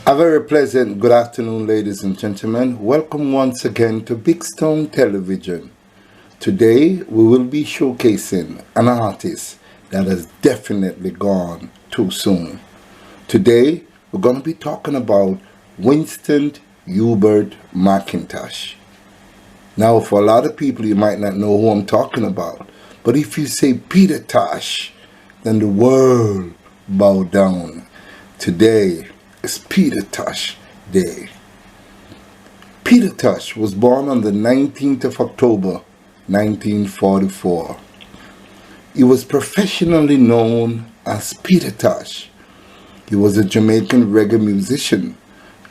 A very pleasant good afternoon, ladies and gentlemen. Welcome once again to Big Stone Television. Today we will be showcasing an artist that has definitely gone too soon. Today we're going to be talking about Winston Hubert McIntosh. Now, for a lot of people, you might not know who I'm talking about, but if you say Peter Tosh, then the world bow down. Today is Peter Tosh Day. Peter Tosh was born on the 19th of October 1944. He was professionally known as Peter Tosh. He was a Jamaican reggae musician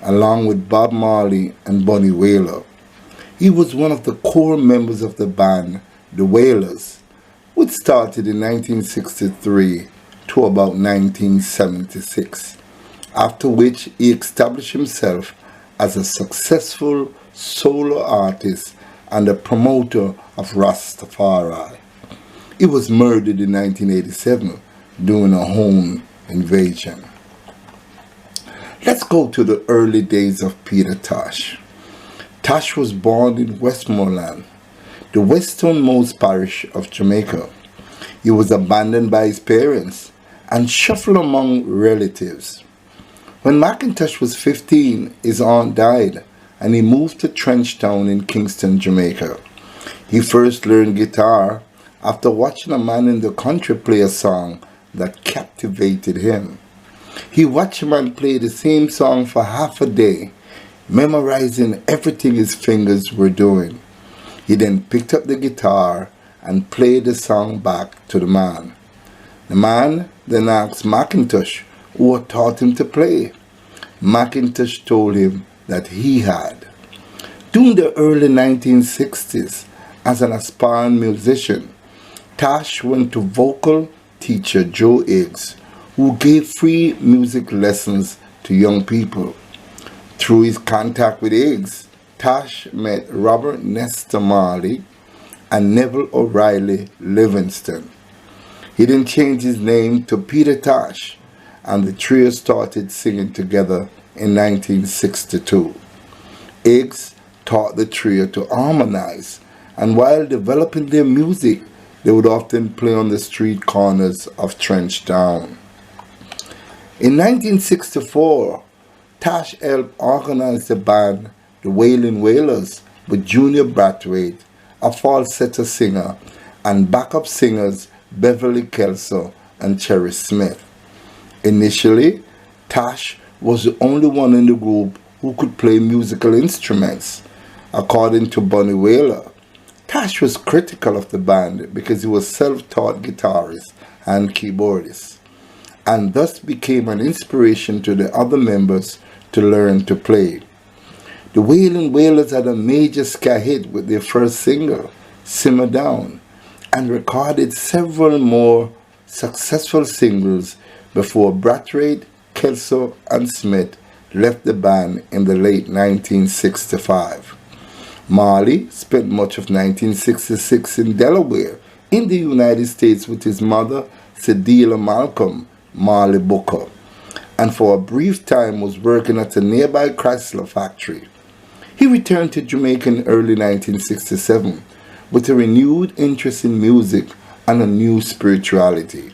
along with Bob Marley and Bunny Wailer. He was one of the core members of the band, the Wailers, which started in 1963 to about 1976, after which he established himself as a successful solo artist and a promoter of Rastafari. He was murdered in 1987 during a home invasion. Let's go to the early days of Peter Tosh. Tosh was born in Westmoreland, the westernmost parish of Jamaica. He was abandoned by his parents and shuffled among relatives. When McIntosh was 15, his aunt died and he moved to Trenchtown in Kingston, Jamaica. He first learned guitar after watching a man in the country play a song that captivated him. He watched a man play the same song for half a day, memorizing everything his fingers were doing. He then picked up the guitar and played the song back to the man. The man then asked McIntosh who had taught him to play. McIntosh told him that he had. During the early 1960s, as an aspiring musician, Tosh went to vocal teacher Joe Higgs, who gave free music lessons to young people. Through his contact with Higgs, Tosh met Robert Nesta Marley and Neville O'Reilly Livingston. He then changed his name to Peter Tosh, and the trio started singing together in 1962. Higgs taught the trio to harmonize, and while developing their music, they would often play on the street corners of Trenchtown. In 1964, Tosh helped organize the band, the Wailing Wailers, with Junior Brathwaite, a falsetto singer, and backup singers Beverly Kelso and Cherry Smith. Initially, Tosh was the only one in the group who could play musical instruments. According to Bunny Wailer, Tosh was critical of the band because he was self-taught guitarist and keyboardist, and thus became an inspiration to the other members to learn to play. The Wailing Wailers had a major ska hit with their first single, Simmer Down, and recorded several more successful singles before Brathwaite, Kelso, and Smith left the band in the late 1965. Marley spent much of 1966 in Delaware, in the United States, with his mother, Cedilla Malcolm Marley Booker, and for a brief time was working at a nearby Chrysler factory. He returned to Jamaica in early 1967 with a renewed interest in music and a new spirituality.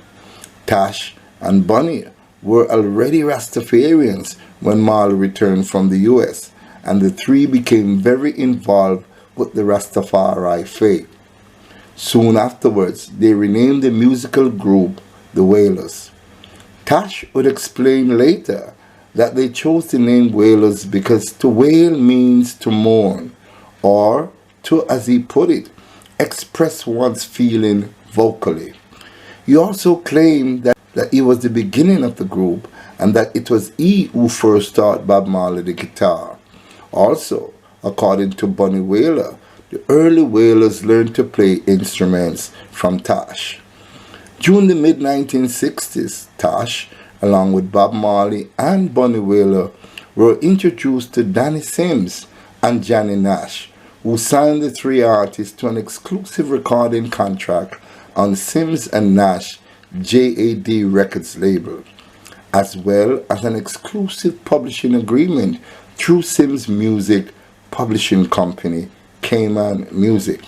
Tosh and Bunny were already Rastafarians when Marley returned from the US, and the three became very involved with the Rastafari faith. Soon afterwards, they renamed the musical group the Wailers. Tosh would explain later that they chose the name Wailers because to wail means to mourn, or to, as he put it, express one's feeling vocally. He also claimed that he was the beginning of the group and that it was he who first taught Bob Marley the guitar. Also, according to Bunny Wailer, the early Wailers learned to play instruments from Tosh. During the mid-1960s, Tosh, along with Bob Marley and Bunny Wailer, were introduced to Danny Sims and Johnny Nash, who signed the three artists to an exclusive recording contract on Sims and Nash JAD Records label. as well as an exclusive publishing agreement through Sims Music Publishing Company, Cayman Music.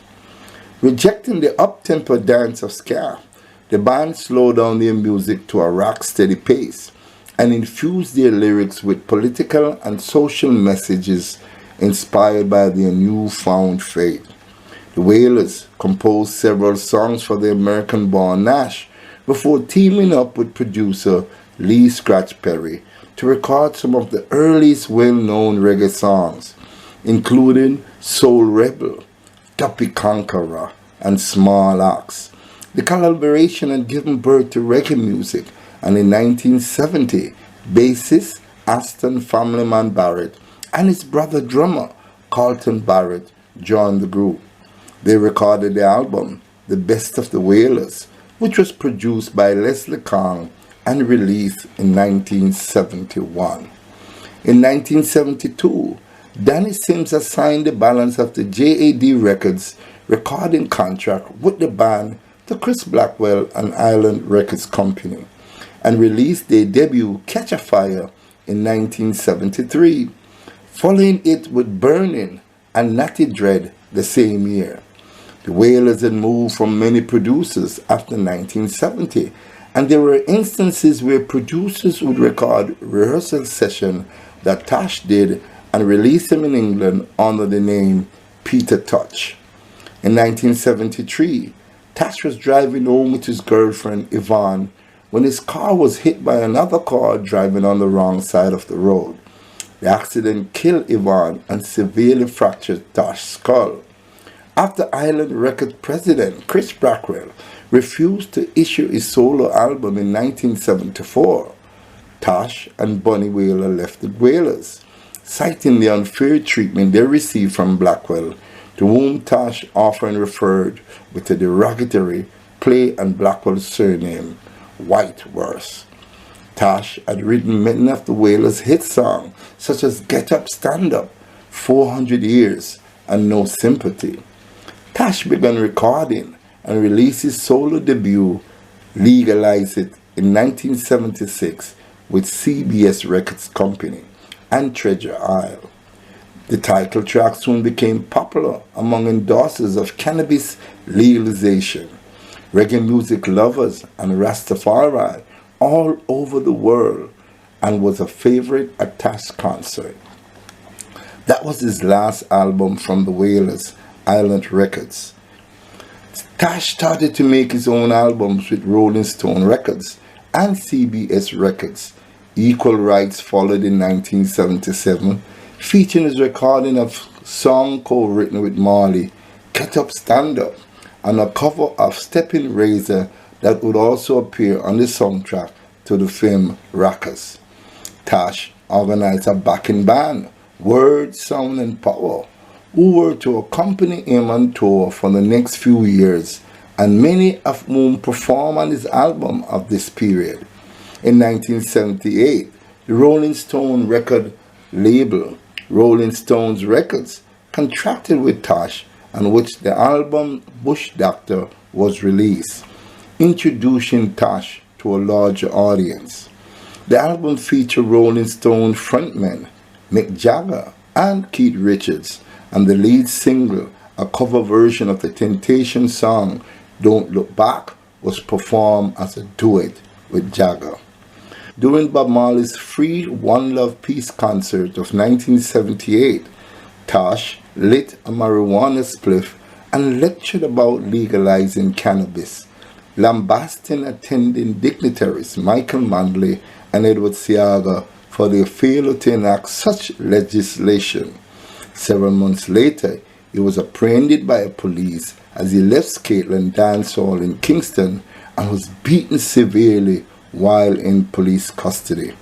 Rejecting the up-tempo dance of ska, the band slowed down their music to a rock-steady pace and infused their lyrics with political and social messages inspired by their newfound faith. The Wailers composed several songs for the American-born Nash before teaming up with producer Lee Scratch Perry to record some of the earliest well-known reggae songs, including Soul Rebel, Duppy Conqueror, and Small Axe. The collaboration had given birth to reggae music, and in 1970, bassist Aston Family Man Barrett and his brother drummer Carlton Barrett joined the group. They recorded the album The Best of the Wailers, which was produced by Leslie Kong and released in 1971. In 1972, Danny Sims assigned the balance of the JAD Records recording contract with the band to Chris Blackwell and Island Records Company and released their debut Catch a Fire in 1973, following it with Burning and Natty Dread the same year. The Wailers had moved from many producers after 1970, and there were instances where producers would record rehearsal sessions that Tosh did and release them in England under the name Peter Tosh. In 1973, Tosh was driving home with his girlfriend Yvonne when his car was hit by another car driving on the wrong side of the road. The accident killed Yvonne and severely fractured Tosh's skull. After Island Records president Chris Blackwell refused to issue his solo album in 1974, Tosh and Bunny Wailer left the Wailers, citing the unfair treatment they received from Blackwell, to whom Tosh often referred with a derogatory play on Blackwell's surname, White Verse. Tosh had written many of the Wailers' hit songs, such as Get Up, Stand Up, 400 Years, and No Sympathy. Tosh began recording and released his solo debut, Legalize It, in 1976 with CBS Records Company and Treasure Isle. The title track soon became popular among endorsers of cannabis legalization, reggae music lovers, and Rastafari all over the world, and was a favorite at Tosh's concert. That was his last album from the Wailers, Island Records. Tosh started to make his own albums with Rolling Stone Records and CBS Records. Equal rights followed in 1977, featuring his recording of song co-written with Marley, Get Up, Stand Up, and a cover of Steppin' Razor that would also appear on the soundtrack to the film Rockers. Tosh organized a backing band, Word, Sound and Power, who were to accompany him on tour for the next few years, and many of whom performed on his album of this period. In 1978, the Rolling Stone record label, Rolling Stones Records, contracted with Tosh, on which the album Bush Doctor was released, introducing Tosh to a larger audience. The album featured Rolling Stone frontmen Mick Jagger and Keith Richards, and the lead single, a cover version of the Temptation song Don't Look Back, was performed as a duet with Jagger. During Bob Marley's free One Love Peace concert of 1978, Tosh lit a marijuana spliff and lectured about legalizing cannabis, lambasting attending dignitaries Michael Manley and Edward Seaga for their failure to enact such legislation. Several months later, he was apprehended by police as he left Scotland Dance Hall in Kingston and was beaten severely while in police custody.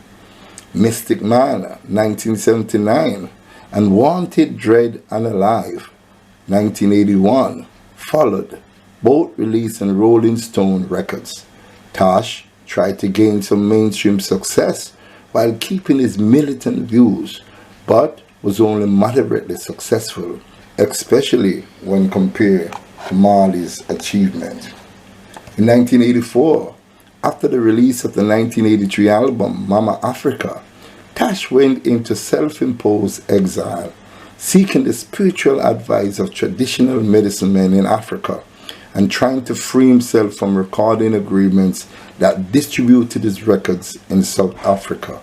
Mystic Man, 1979, and Wanted, Dread and Alive, 1981, followed, both released on Rolling Stone Records. Tosh tried to gain some mainstream success while keeping his militant views, but was only moderately successful, especially when compared to Marley's achievement. In 1984, After the release of the 1983 album Mama Africa, Tosh went into self-imposed exile, seeking the spiritual advice of traditional medicine men in Africa and trying to free himself from recording agreements that distributed his records in South Africa.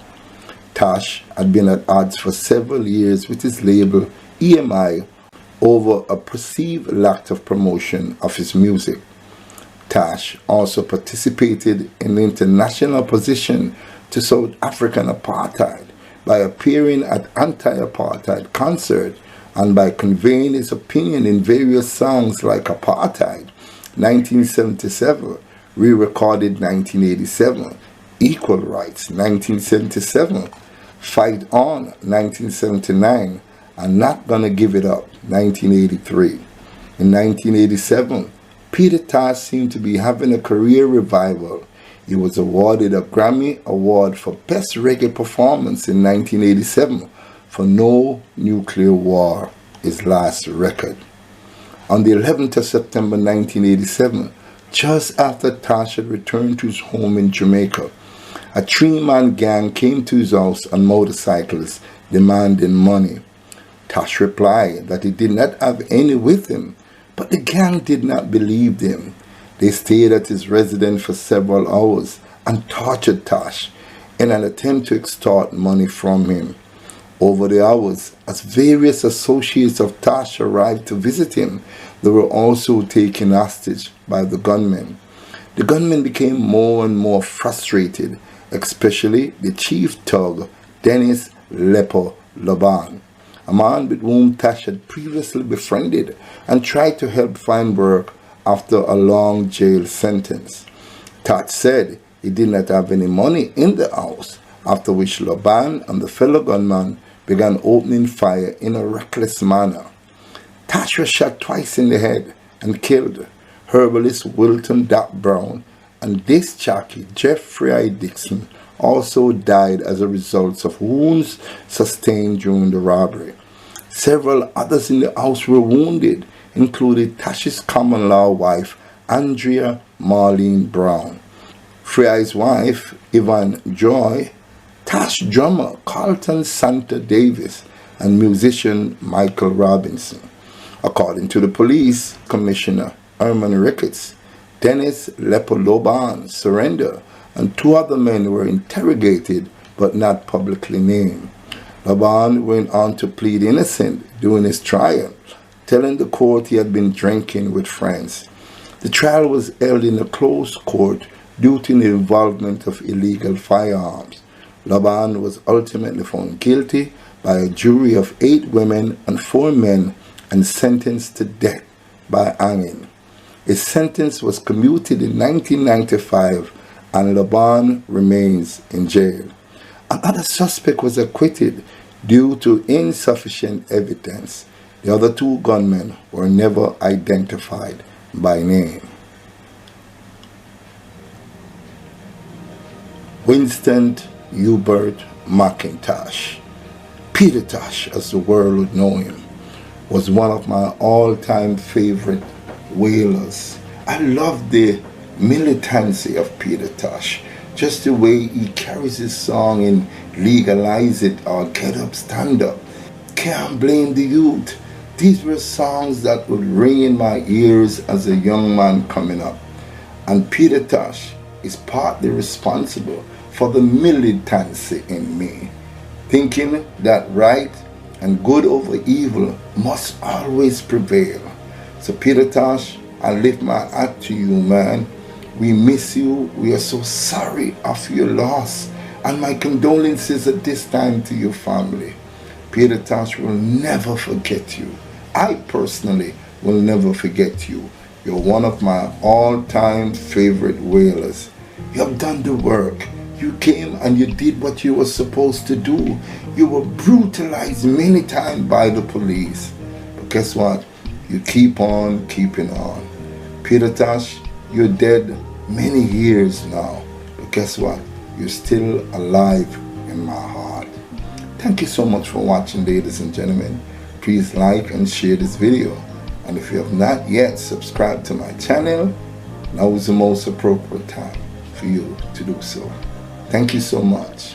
Tosh had been at odds for several years with his label EMI over a perceived lack of promotion of his music. Tosh also participated in the international opposition to South African apartheid by appearing at anti-apartheid concerts and by conveying his opinion in various songs like Apartheid, 1977, re-recorded 1987, Equal Rights, 1977, Fight On, 1979, and Not Gonna Give It Up, 1983. In 1987, Peter Tosh seemed to be having a career revival. He was awarded a Grammy Award for Best Reggae Performance in 1987 for No Nuclear War, his last record. On the 11th of September 1987, just after Tosh had returned to his home in Jamaica, a three-man gang came to his house on motorcycles demanding money. Tosh replied that he did not have any with him, but the gang did not believe him. They stayed at his residence for several hours and tortured Tosh in an attempt to extort money from him. Over the hours, as various associates of Tosh arrived to visit him, they were also taken hostage by the gunmen. The gunmen became more and more frustrated, especially the chief thug, Dennis Lepo Laban, a man with whom Tosh had previously befriended and tried to help find work after a long jail sentence. Tosh said he did not have any money in the house, after which Laban and the fellow gunman began opening fire in a reckless manner. Tosh was shot twice in the head and killed. Herbalist Wilton Doc Brown and disc jockey Jeffrey I. Dixon also died as a result of wounds sustained during the robbery. Several others in the house were wounded, including Tosh's common-law wife, Andrea Marlene Brown, Freya's wife, Yvonne Joy, Tosh drummer Carlton Santa Davis, and musician Michael Robinson. According to the police commissioner, Herman Ricketts, Dennis Lepoloban surrendered, and two other men were interrogated but not publicly named. Laban went on to plead innocent during his trial, telling the court he had been drinking with friends. The trial was held in a closed court due to the involvement of illegal firearms. Laban was ultimately found guilty by a jury of 8 women and 4 men and sentenced to death by hanging. His sentence was commuted in 1995 and Laban remains in jail. Another suspect was acquitted due to insufficient evidence. The other 2 gunmen were never identified by name. Winston Hubert McIntosh, Peter Tosh as the world would know him, was one of my all-time favorite Wailers. I love the militancy of Peter Tosh, just the way he carries his song in Legalize It or Get Up, Stand Up. Can't blame the youth. These were songs that would ring in my ears as a young man coming up. And Peter Tosh is partly responsible for the militancy in me, thinking that right and good over evil must always prevail. So Peter Tosh, I lift my hat to you, man. We miss you. We are so sorry of your loss. And my condolences at this time to your family. Peter Tosh will never forget you. I personally will never forget you. You're one of my all-time favorite Wailers. You have done the work. You came and you did what you were supposed to do. You were brutalized many times by the police. But guess what? You keep on keeping on. Peter Tosh, you're dead many years now. But guess what? You're still alive in my heart. Thank you so much for watching, ladies and gentlemen. Please like and share this video. And if you have not yet subscribed to my channel, now is the most appropriate time. for you to do so. Thank you so much.